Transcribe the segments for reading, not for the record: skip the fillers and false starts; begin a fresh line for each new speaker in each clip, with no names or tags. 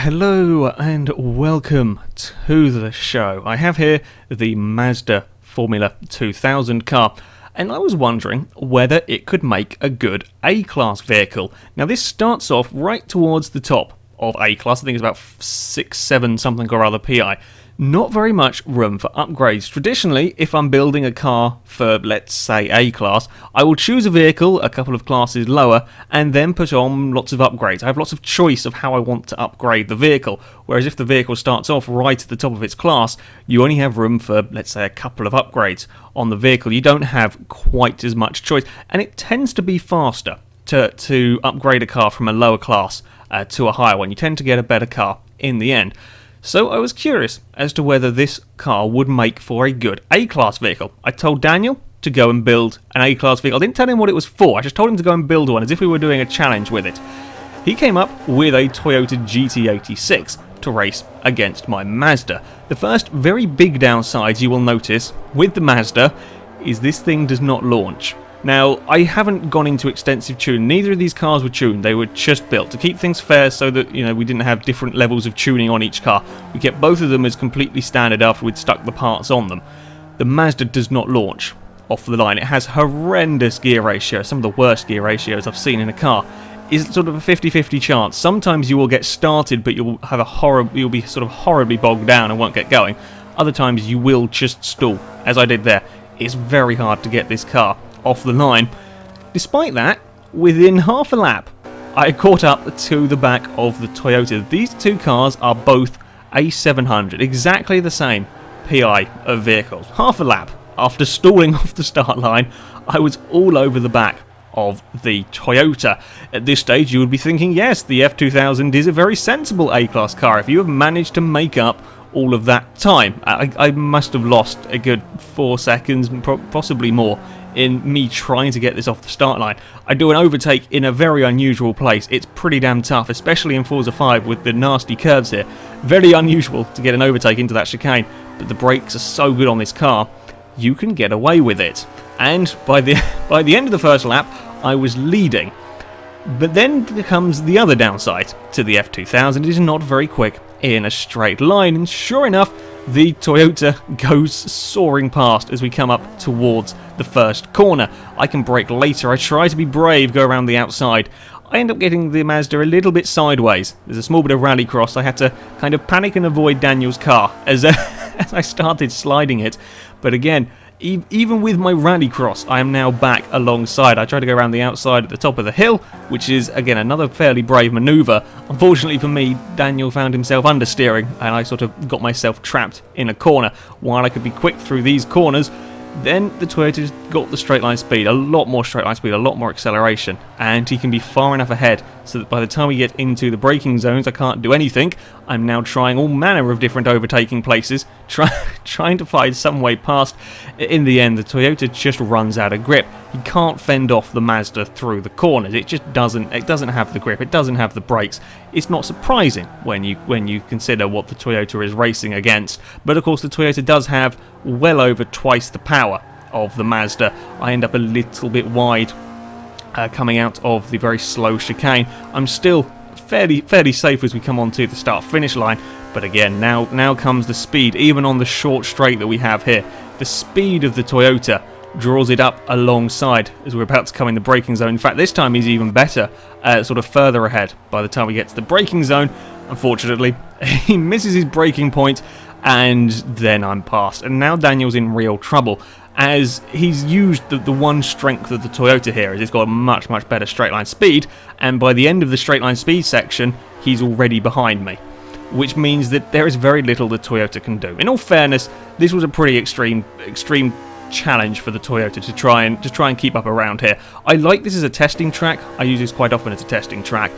Hello and welcome to the show. I have here the Mazda Formula 2000 car, and I was wondering whether it could make a good A-Class vehicle. Now this starts off right towards the top of A-Class. I think it's about 6, 7 something or other PI. Not very much room for upgrades. Traditionally, if I'm building a car for, let's say, A-Class, I will choose a vehicle a couple of classes lower and then put on lots of upgrades. I have lots of choice of how I want to upgrade the vehicle, whereas if the vehicle starts off right at the top of its class, you only have room for, let's say, a couple of upgrades on the vehicle. You don't have quite as much choice, and it tends to be faster to upgrade a car from a lower class to a higher one. You tend to get a better car in the end. So I was curious as to whether this car would make for a good A-Class vehicle. I told Daniel to go and build an A-Class vehicle. I didn't tell him what it was for, I just told him to go and build one as if we were doing a challenge with it. He came up with a Toyota GT86 to race against my Mazda. The first very big downside you will notice with the Mazda is this thing does not launch. Now, I haven't gone into extensive tuning. Neither of these cars were tuned. They were just built to keep things fair so that, you know, we didn't have different levels of tuning on each car. We kept both of them as completely standard after we'd stuck the parts on them. The Mazda does not launch off the line. It has horrendous gear ratio, some of the worst gear ratios I've seen in a car. It's sort of a 50-50 chance. Sometimes you will get started, but you'll be sort of horribly bogged down and won't get going. Other times you will just stall, as I did there. It's very hard to get this car off the line. Despite that, within half a lap, I caught up to the back of the Toyota. These two cars are both A700, exactly the same PI of vehicles. Half a lap after stalling off the start line, I was all over the back of the Toyota. At this stage, you would be thinking, yes, the F2000 is a very sensible A-Class car. If you have managed to make up all of that time, I must have lost a good 4 seconds, possibly more, in me trying to get this off the start line. I do an overtake in a very unusual place. It's pretty damn tough, especially in Forza 5 with the nasty curves here. Very unusual to get an overtake into that chicane, but the brakes are so good on this car, you can get away with it. And by the end of the first lap, I was leading. But then comes the other downside to the F2000. It is not very quick in a straight line, and sure enough, the Toyota goes soaring past as we come up towards the first corner. I can brake later. I try to be brave, go around the outside. I end up getting the Mazda a little bit sideways. There's a small bit of rallycross. I had to kind of panic and avoid Daniel's car as I started sliding it. But again, even with my rallycross, I am now back alongside. I tried to go around the outside at the top of the hill, which is, again, another fairly brave manoeuvre. Unfortunately for me, Daniel found himself understeering, and I sort of got myself trapped in a corner. While I could be quick through these corners, then the Toyota got the straight line speed, a lot more straight line speed, a lot more acceleration, and he can be far enough ahead so that by the time we get into the braking zones, I can't do anything. I'm now trying all manner of different overtaking places, trying to find some way past. In the end, the Toyota just runs out of grip. He can't fend off the Mazda through the corners. It just doesn't. It doesn't have the grip. It doesn't have the brakes. It's not surprising when you consider what the Toyota is racing against. But of course, the Toyota does have well over twice the power of the Mazda. I end up a little bit wide coming out of the very slow chicane. I'm still fairly safe as we come onto the start-finish line, but again, now comes the speed. Even on the short straight that we have here, the speed of the Toyota draws it up alongside as we're about to come in the braking zone. In fact, this time he's even better, sort of further ahead by the time we get to the braking zone. Unfortunately, he misses his braking point, and then I'm past. And now Daniel's in real trouble, as he's used the one strength of the Toyota here, is it's got a much better straight line speed, and by the end of the straight line speed section, he's already behind me, which means that there is very little the Toyota can do. In all fairness, this was a pretty extreme challenge for the Toyota to try and keep up around here. I like this as a testing track. I use this quite often as a testing track,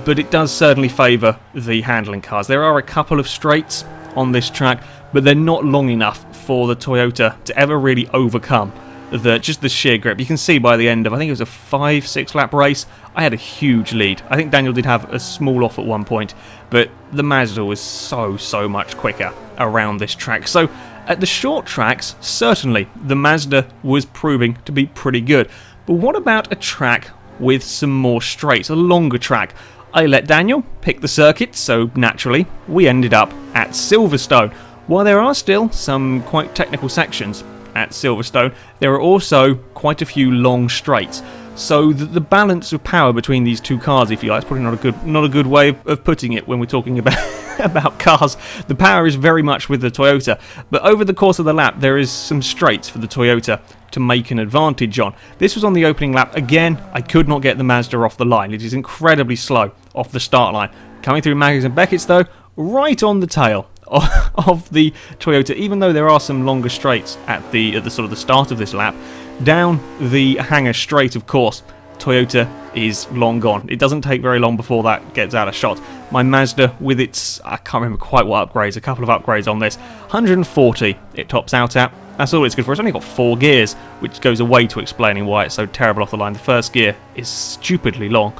but it does certainly favour the handling cars. There are a couple of straights on this track, but they're not long enough for the Toyota to ever really overcome just the sheer grip. You can see by the end of, I think it was a 5-6 lap race, I had a huge lead. I think Daniel did have a small off at one point, but the Mazda was so much quicker around this track. So at the short tracks, certainly the Mazda was proving to be pretty good. But what about a track with some more straights, a longer track? I let Daniel pick the circuit, so naturally we ended up at Silverstone. While there are still some quite technical sections at Silverstone, there are also quite a few long straights. So the balance of power between these two cars, if you like, is probably not a good way of putting it when we're talking about about cars. The power is very much with the Toyota, but over the course of the lap there is some straights for the Toyota to make an advantage on. This was on the opening lap. Again, I could not get the Mazda off the line. It is incredibly slow off the start line. Coming through Maggie's and Beckett's though, right on the tail of the Toyota, even though there are some longer straights at the sort of the start of this lap. Down the hangar straight, of course, Toyota is long gone. It doesn't take very long before that gets out of shot. My Mazda, with its, I can't remember quite what upgrades, a couple of upgrades on this, 140 it tops out at. That's all it's good for. It's only got 4 gears, which goes away to explaining why it's so terrible off the line. The first gear is stupidly long.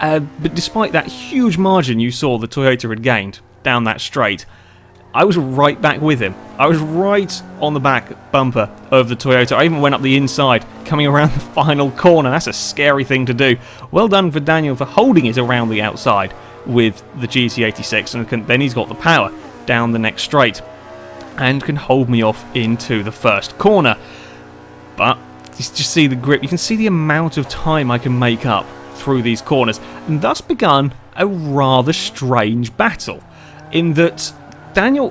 But despite that huge margin you saw the Toyota had gained down that straight, I was right back with him. I was right on the back bumper of the Toyota. I even went up the inside, coming around the final corner. That's a scary thing to do. Well done for Daniel for holding it around the outside with the GT86, and then he's got the power down the next straight and can hold me off into the first corner. But you just see the grip. You can see the amount of time I can make up through these corners, and thus begun a rather strange battle in that Daniel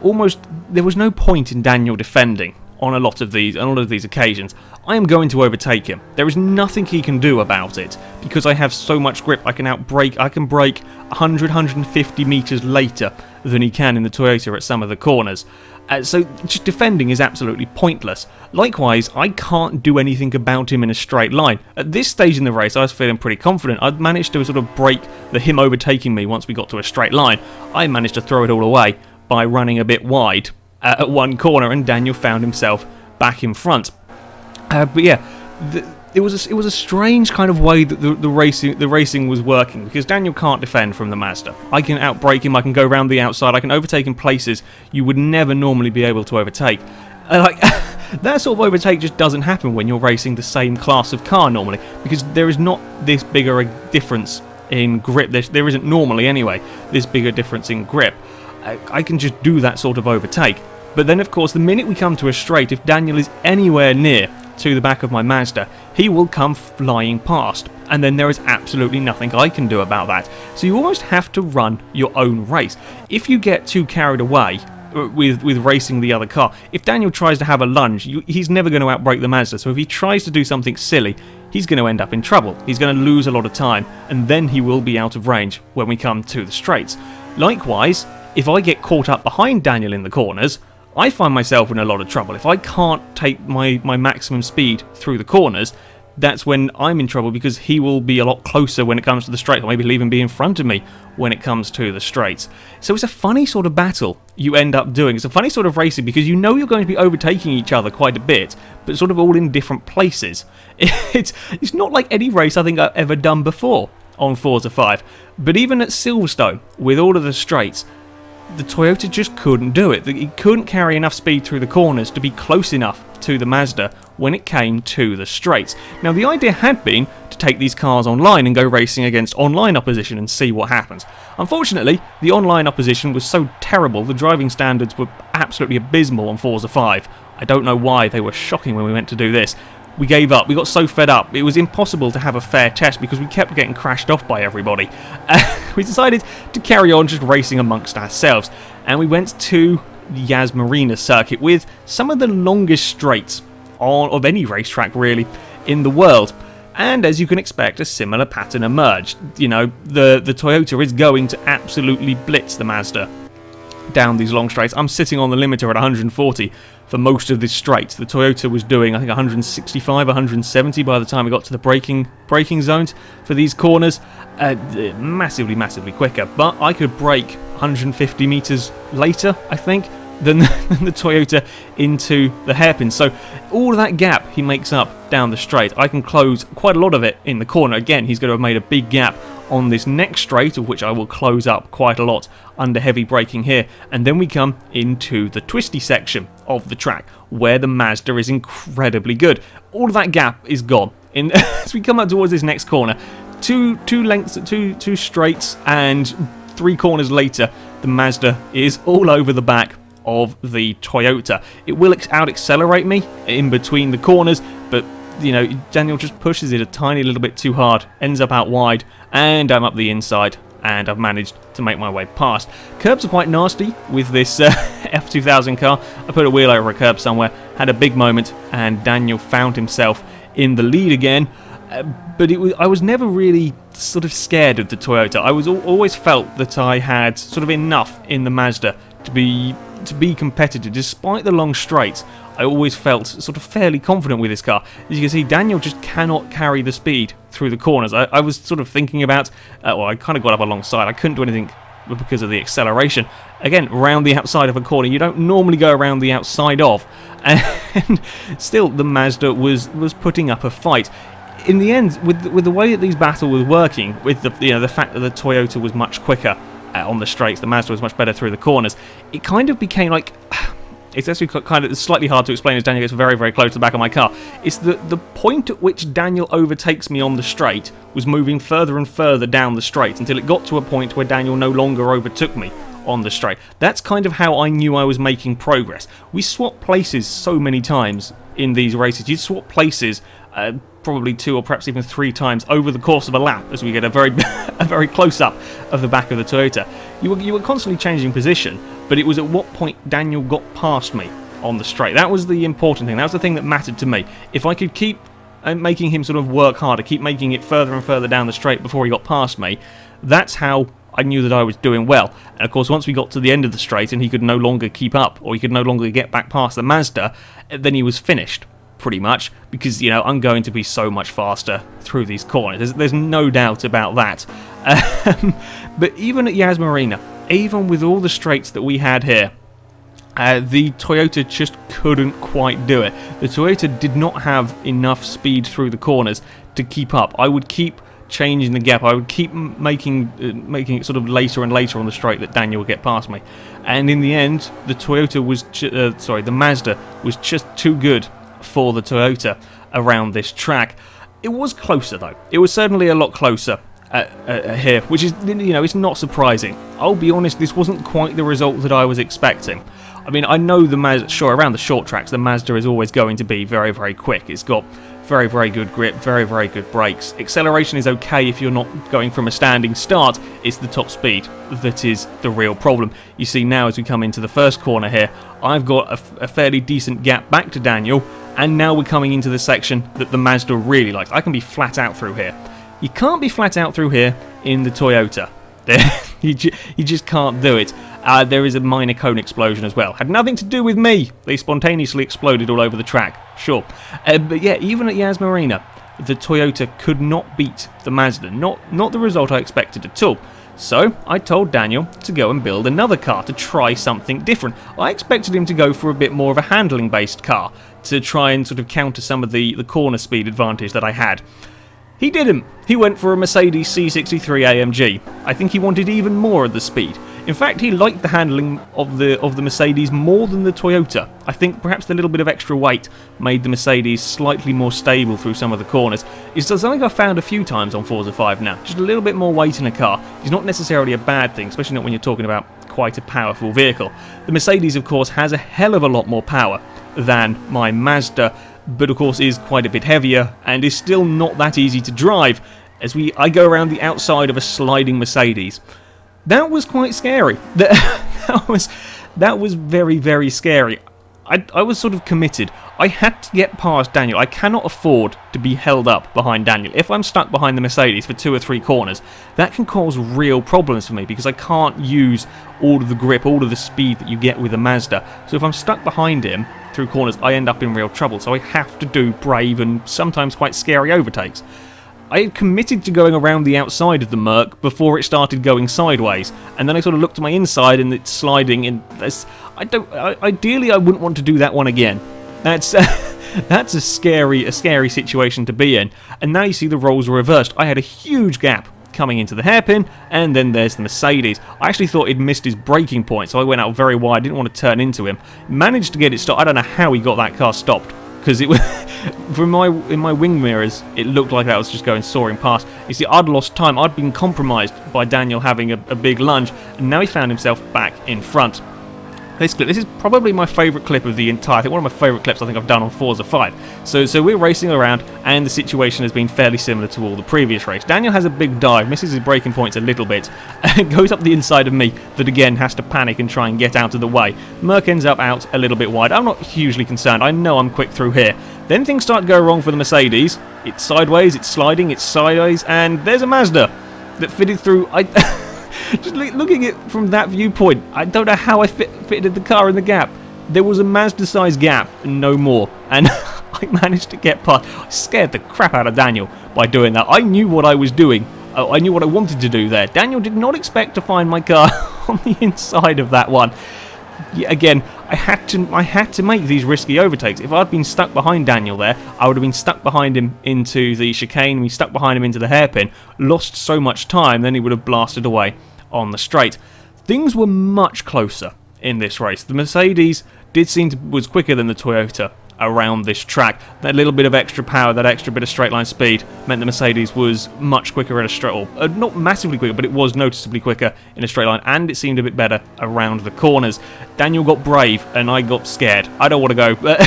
there was no point in Daniel defending on a lot of these occasions. I am going to overtake him. There is nothing he can do about it because I have so much grip. I can brake 100, 150 meters later than he can in the Toyota at some of the corners. So just defending is absolutely pointless. Likewise, I can't do anything about him in a straight line. At this stage in the race, I was feeling pretty confident. I'd managed to sort of break him overtaking me once we got to a straight line. I managed to throw it all away by running a bit wide at one corner, and Daniel found himself back in front. But yeah, it was a strange kind of way that the racing was working, because Daniel can't defend from the Mazda. I can outbrake him, I can go around the outside, I can overtake in places you would never normally be able to overtake. Like that sort of overtake just doesn't happen when you're racing the same class of car normally, because there is not this bigger a difference in grip. There isn't normally anyway this bigger difference in grip. I can just do that sort of overtake. But then of course the minute we come to a straight, if Daniel is anywhere near to the back of my Mazda, he will come flying past, and then there is absolutely nothing I can do about that. So you almost have to run your own race. If you get too carried away with racing the other car, if Daniel tries to have a lunge, he's never going to outbrake the Mazda. So if he tries to do something silly, he's going to end up in trouble. He's going to lose a lot of time, and then he will be out of range when we come to the straights. Likewise, if I get caught up behind Daniel in the corners, I find myself in a lot of trouble. If I can't take my maximum speed through the corners, that's when I'm in trouble, because he will be a lot closer when it comes to the straight, or maybe he'll even be in front of me when it comes to the straights. So it's a funny sort of battle you end up doing. It's a funny sort of racing, because you know you're going to be overtaking each other quite a bit, but sort of all in different places. It's not like any race I think I've ever done before on Forza 5. But even at Silverstone, with all of the straights, the Toyota just couldn't do it. It couldn't carry enough speed through the corners to be close enough to the Mazda when it came to the straights. Now the idea had been to take these cars online and go racing against online opposition and see what happens. Unfortunately, the online opposition was so terrible, the driving standards were absolutely abysmal on Forza 5. I don't know why, they were shocking when we went to do this. We gave up. We got so fed up. It was impossible to have a fair test because we kept getting crashed off by everybody. We decided to carry on just racing amongst ourselves, and we went to the Yas Marina circuit with some of the longest straights of any racetrack really in the world. And as you can expect, a similar pattern emerged. You know, the Toyota is going to absolutely blitz the Mazda down these long straights. I'm sitting on the limiter at 140 for most of this straight. The Toyota was doing, I think, 165, 170 by the time we got to the braking zones for these corners. Massively, massively quicker. But I could brake 150 meters later, I think, than the Toyota into the hairpin. So all of that gap he makes up down the straight, I can close quite a lot of it in the corner. Again, he's going to have made a big gap on this next straight, of which I will close up quite a lot under heavy braking here. And then we come into the twisty section of the track, where the Mazda is incredibly good. All of that gap is gone. As we come up towards this next corner, two straights and 3 corners later, the Mazda is all over the back of the Toyota. It will out-accelerate me in between the corners, but you know, Daniel just pushes it a tiny little bit too hard, ends up out wide, and I'm up the inside, and I've managed to make my way past. Curbs are quite nasty with this F2000 car. I put a wheel over a curb somewhere, had a big moment, and Daniel found himself in the lead again. But I was never really sort of scared of the Toyota. I always felt that I had sort of enough in the Mazda to be competitive, despite the long straights. I always felt sort of fairly confident with this car. As you can see, Daniel just cannot carry the speed through the corners. I was sort of thinking about, well, I kind of got up alongside. I couldn't do anything because of the acceleration. Again, round the outside of a corner, you don't normally go around the outside of. And still, the Mazda was putting up a fight. In the end, with the way that these battles were working, with the fact that the Toyota was much quicker on the straights, the Mazda was much better through the corners, it kind of became like... It's actually kind of slightly hard to explain as Daniel gets very, very close to the back of my car. It's the point at which Daniel overtakes me on the straight was moving further and further down the straight until it got to a point where Daniel no longer overtook me on the straight. That's kind of how I knew I was making progress. We swapped places so many times in these races. You'd swap places probably 2 or perhaps even 3 times over the course of a lap as we get a very close up of the back of the Toyota. You were constantly changing position, but it was at what point Daniel got past me on the straight. That was the important thing. That was the thing that mattered to me. If I could keep making him sort of work harder, keep making it further and further down the straight before he got past me, that's how I knew that I was doing well. And of course, once we got to the end of the straight and he could no longer keep up, or he could no longer get back past the Mazda, then he was finished, pretty much, because, you know, I'm going to be so much faster through these corners. There's no doubt about that. But even at Yas Marina, even with all the straights that we had here, the Toyota just couldn't quite do it. The Toyota did not have enough speed through the corners to keep up. I would keep changing the gap. I would keep making it sort of later and later on the straight that Daniel would get past me. And in the end, the Toyota was the Mazda was just too good for the Toyota around this track. It was closer though. It was certainly a lot closer here, which is, you know, it's not surprising. I'll be honest, this wasn't quite the result that I was expecting. I mean, I know the Mazda, sure, around the short tracks, the Mazda is always going to be very, very quick. It's got very, very good grip, very, very good brakes. Acceleration is okay if you're not going from a standing start. It's the top speed that is the real problem. You see now as we come into the first corner here, I've got a fairly decent gap back to Daniel, and now we're coming into the section that the Mazda really likes. I can be flat out through here. You can't be flat out through here in the Toyota. You just can't do it. There is a minor cone explosion as well. Had nothing to do with me. They spontaneously exploded all over the track. Sure. But yeah, even at Yas Marina, the Toyota could not beat the Mazda. Not the result I expected at all. So I told Daniel to go and build another car to try something different. I expected him to go for a bit more of a handling based car to try and sort of counter some of the corner speed advantage that I had. He didn't. He went for a Mercedes C63 AMG. I think he wanted even more of the speed. In fact, he liked the handling of the Mercedes more than the Toyota. I think perhaps the little bit of extra weight made the Mercedes slightly more stable through some of the corners. It's something I've found a few times on Forza 5 now. Just a little bit more weight in a car is not necessarily a bad thing, especially not when you're talking about quite a powerful vehicle. The Mercedes, of course, has a hell of a lot more power than my Mazda, but of course is quite a bit heavier and is still not that easy to drive as I go around the outside of a sliding Mercedes. That was quite scary. That was very, very scary. I was sort of committed. I had to get past Daniel. I cannot afford to be held up behind Daniel. If I'm stuck behind the Mercedes for 2 or 3 corners, that can cause real problems for me because I can't use all of the grip, all of the speed that you get with a Mazda. So if I'm stuck behind him through corners, I end up in real trouble. So I have to do brave and sometimes quite scary overtakes. I had committed to going around the outside of the Merc before it started going sideways, and then I sort of looked to my inside and it's sliding. And ideally, I wouldn't want to do that one again. That's that's a scary situation to be in. And now you see the roles were reversed. I had a huge gap coming into the hairpin, and then there's the Mercedes. I actually thought he'd missed his braking point, so I went out very wide. Didn't want to turn into him. Managed to get it stopped. I don't know how he got that car stopped.
because it was in my wing mirrors, it looked like that was just going soaring past. You see, I'd lost time. I'd been compromised by Daniel having a big lunge, and now he found himself back in front. This clip, this is probably my favourite clip of the entire thing, one of my favourite clips I think I've done on Forza 5. So we're racing around, and the situation has been fairly similar to all the previous race. Daniel has a big dive, misses his braking points a little bit, and goes up the inside of me, that again has to panic and try and get out of the way. Merc ends up out a little bit wide. I'm not hugely concerned, I know I'm quick through here. Then things start to go wrong for the Mercedes. It's sideways, it's sliding, it's sideways, and there's a Mazda that fitted through. Just looking at it from that viewpoint, I don't know how I fitted the car in the gap. There was a Mazda-sized gap, and no more. And I managed to get past. I scared the crap out of Daniel by doing that. I knew what I was doing. I knew what I wanted to do there. Daniel did not expect to find my car on the inside of that one. Yeah, again, I had to make these risky overtakes. If I'd been stuck behind Daniel there, I would have been stuck behind him into the chicane, we stuck behind him into the hairpin, lost so much time, then he would have blasted away on the straight. Things were much closer in this race. The Mercedes was quicker than the Toyota around this track. That little bit of extra power, that extra bit of straight line speed meant the Mercedes was much quicker at a straight, or not massively quicker, but it was noticeably quicker in a straight line, and it seemed a bit better around the corners. Daniel got brave and I got scared. I don't want to go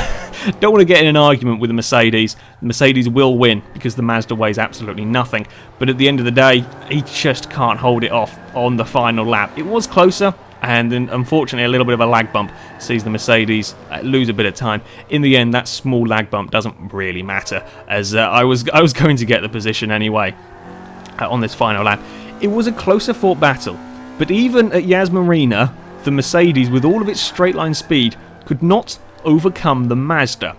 don't want to get in an argument with the Mercedes. The Mercedes will win because the Mazda weighs absolutely nothing, but at the end of the day he just can't hold it off on the final lap. It was closer, and then unfortunately a little bit of a lag bump sees the Mercedes lose a bit of time. In the end, that small lag bump doesn't really matter, as I was going to get the position anyway on this final lap. It was a closer fought battle, but even at Yas Marina, the Mercedes, with all of its straight line speed, could not overcome the Mazda.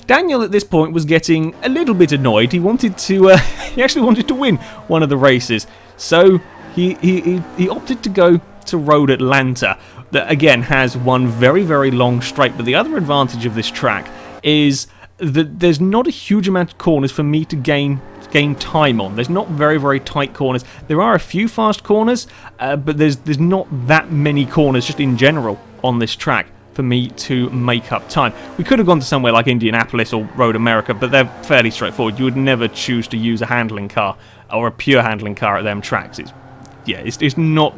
Daniel at this point was getting a little bit annoyed. He wanted to he actually wanted to win one of the races, so he opted to go to Road Atlanta, that again has one very, very long straight. But the other advantage of this track is that there's not a huge amount of corners for me to gain time on. There's not very, very tight corners. There are a few fast corners, but there's not that many corners just in general on this track for me to make up time. We could have gone to somewhere like Indianapolis or Road America, but they're fairly straightforward. You would never choose to use a handling car or a pure handling car at them tracks. It's not.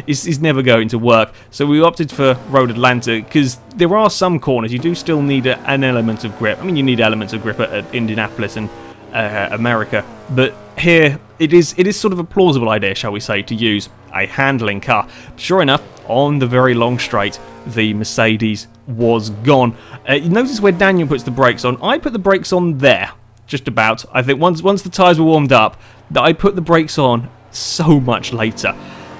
It's never going to work. So we opted for Road Atlanta because there are some corners you do still need an element of grip. I mean, you need elements of grip at Indianapolis and America, but here it is sort of a plausible idea, shall we say, to use a handling car. Sure enough, on the very long straight, the Mercedes was gone. You notice where Daniel puts the brakes on. I put the brakes on there, just about. I think once the tyres were warmed up, that I put the brakes on so much later.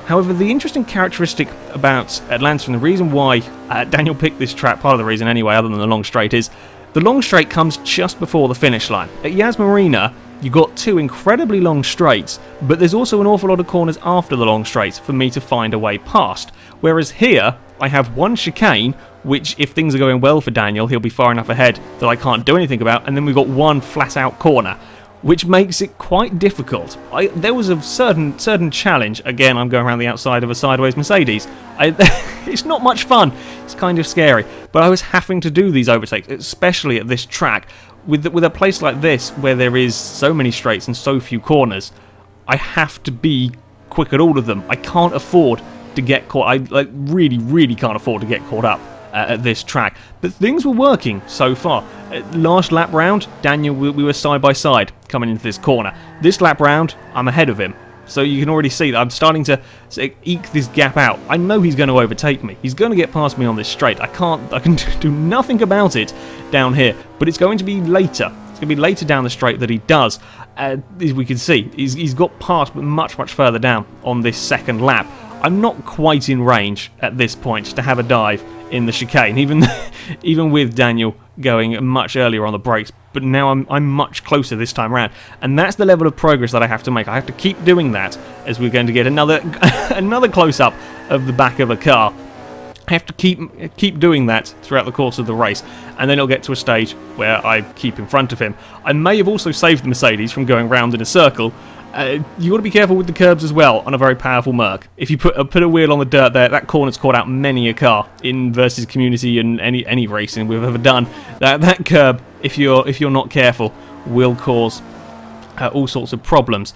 However, the interesting characteristic about Atlanta, and the reason why Daniel picked this track, part of the reason anyway, other than the long straight, is the long straight comes just before the finish line. At Yas Marina, you got two incredibly long straights, but there's also an awful lot of corners after the long straights for me to find a way past. Whereas here, I have one chicane, which if things are going well for Daniel, he'll be far enough ahead that I can't do anything about, and then we've got one flat out corner, which makes it quite difficult. There was a certain challenge. Again, I'm going around the outside of a sideways Mercedes. It's not much fun. It's kind of scary. But I was having to do these overtakes, especially at this track. With a place like this, where there is so many straights and so few corners, I have to be quick at all of them. I can't afford to get caught. I really can't afford to get caught up at this track. But things were working so far. Last lap round, Daniel, we were side by side coming into this corner. This lap round, I'm ahead of him. So you can already see that I'm starting to eke this gap out. I know he's going to overtake me. He's going to get past me on this straight. I can do nothing about it down here. But it's going to be later. It's going to be later down the straight that he does. As we can see, he's got past, but much further down on this second lap. I'm not quite in range at this point to have a dive in the chicane, even with Daniel going much earlier on the brakes. But now I'm much closer this time around, and that's the level of progress that I have to make. I have to keep doing that as we're going to get another close-up of the back of a car. I have to keep doing that throughout the course of the race, and then it'll get to a stage where I keep in front of him. I may have also saved the Mercedes from going round in a circle. You got to be careful with the curbs as well on a very powerful Merc. If you put a wheel on the dirt there, that corner's caught out many a car in versus community and any racing we've ever done. That curb if you're not careful, will cause all sorts of problems.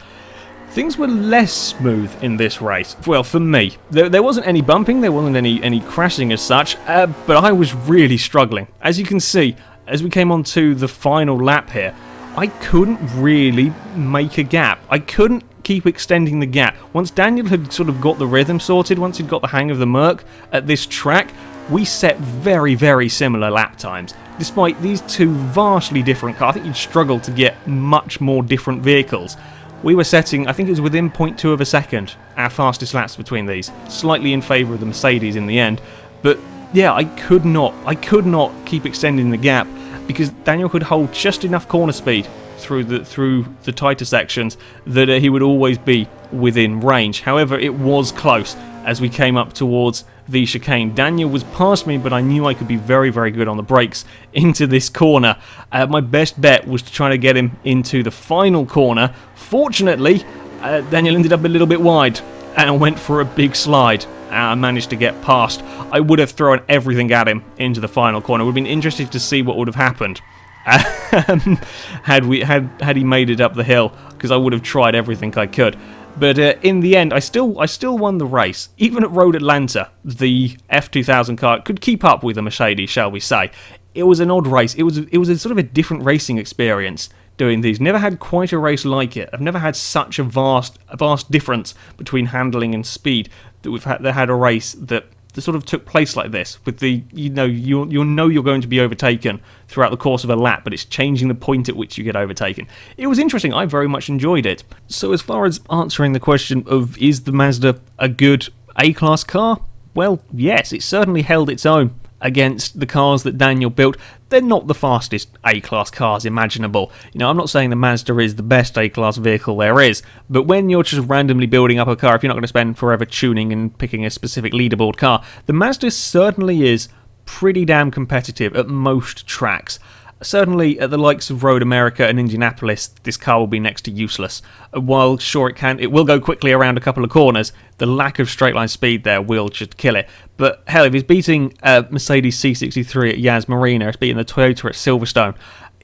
Things were less smooth in this race. Well, for me, there wasn't any bumping, there wasn't any crashing as such, but I was really struggling. As you can see, as we came on to the final lap here, I couldn't really make a gap. I couldn't keep extending the gap. Once Daniel had sort of got the rhythm sorted, once he'd got the hang of the Merc at this track, we set very, very similar lap times. Despite these two vastly different cars, I think you'd struggle to get much more different vehicles. We were setting, I think it was within 0.2 of a second, our fastest laps between these, slightly in favour of the Mercedes in the end. But yeah, I could not keep extending the gap because Daniel could hold just enough corner speed through the tighter sections that he would always be within range. However, it was close as we came up towards the chicane. Daniel was past me, but I knew I could be very, very good on the brakes into this corner. My best bet was to try to get him into the final corner. Fortunately, Daniel ended up a little bit wide and went for a big slide. I managed to get past. I would have thrown everything at him into the final corner. It would have been interesting to see what would have happened had he made it up the hill, because I would have tried everything I could. But in the end, I still won the race. Even at Road Atlanta, the F2000 car could keep up with the Mercedes, shall we say. It was an odd race. It was a sort of a different racing experience doing these. Never had quite a race like it. I've never had such a vast difference between handling and speed that had a race that sort of took place like this. With the you'll know you're going to be overtaken throughout the course of a lap, but it's changing the point at which you get overtaken. It was interesting. I very much enjoyed it. So as far as answering the question of is the Mazda a good A-class car, well, yes, it certainly held its own against the cars that Daniel built. They're not the fastest A-class cars imaginable. I'm not saying the Mazda is the best A-class vehicle there is, but when you're just randomly building up a car, if you're not going to spend forever tuning and picking a specific leaderboard car, the Mazda certainly is pretty damn competitive at most tracks. Certainly at the likes of Road America and Indianapolis, this car will be next to useless. While sure it will go quickly around a couple of corners, the lack of straight line speed there will just kill it. But hell, if it's beating Mercedes C63 at Yas Marina, it's beating the Toyota at Silverstone,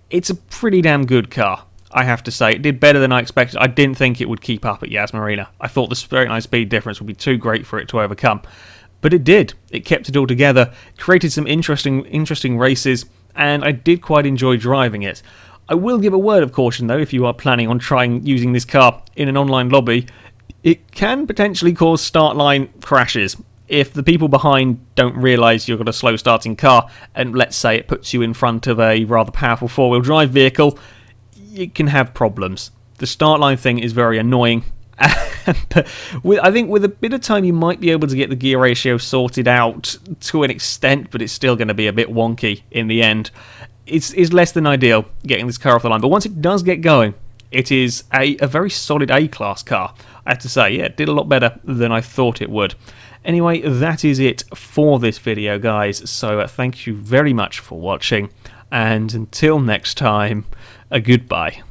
it's a pretty damn good car, I have to say. It did better than I expected. I didn't think it would keep up at Yas Marina. I thought the straight line speed difference would be too great for it to overcome. But it did. It kept it all together, created some interesting races, and I did quite enjoy driving it. I will give a word of caution though, if you are planning on using this car in an online lobby, it can potentially cause start line crashes. If the people behind don't realise you've got a slow starting car, and let's say it puts you in front of a rather powerful four-wheel drive vehicle, it can have problems. The start line thing is very annoying. But I think with a bit of time you might be able to get the gear ratio sorted out to an extent, but it's still going to be a bit wonky in the end. It's less than ideal getting this car off the line, but once it does get going, it is a very solid A-class car. I have to say, yeah, it did a lot better than I thought it would. Anyway, that is it for this video, guys, so thank you very much for watching, and until next time, goodbye.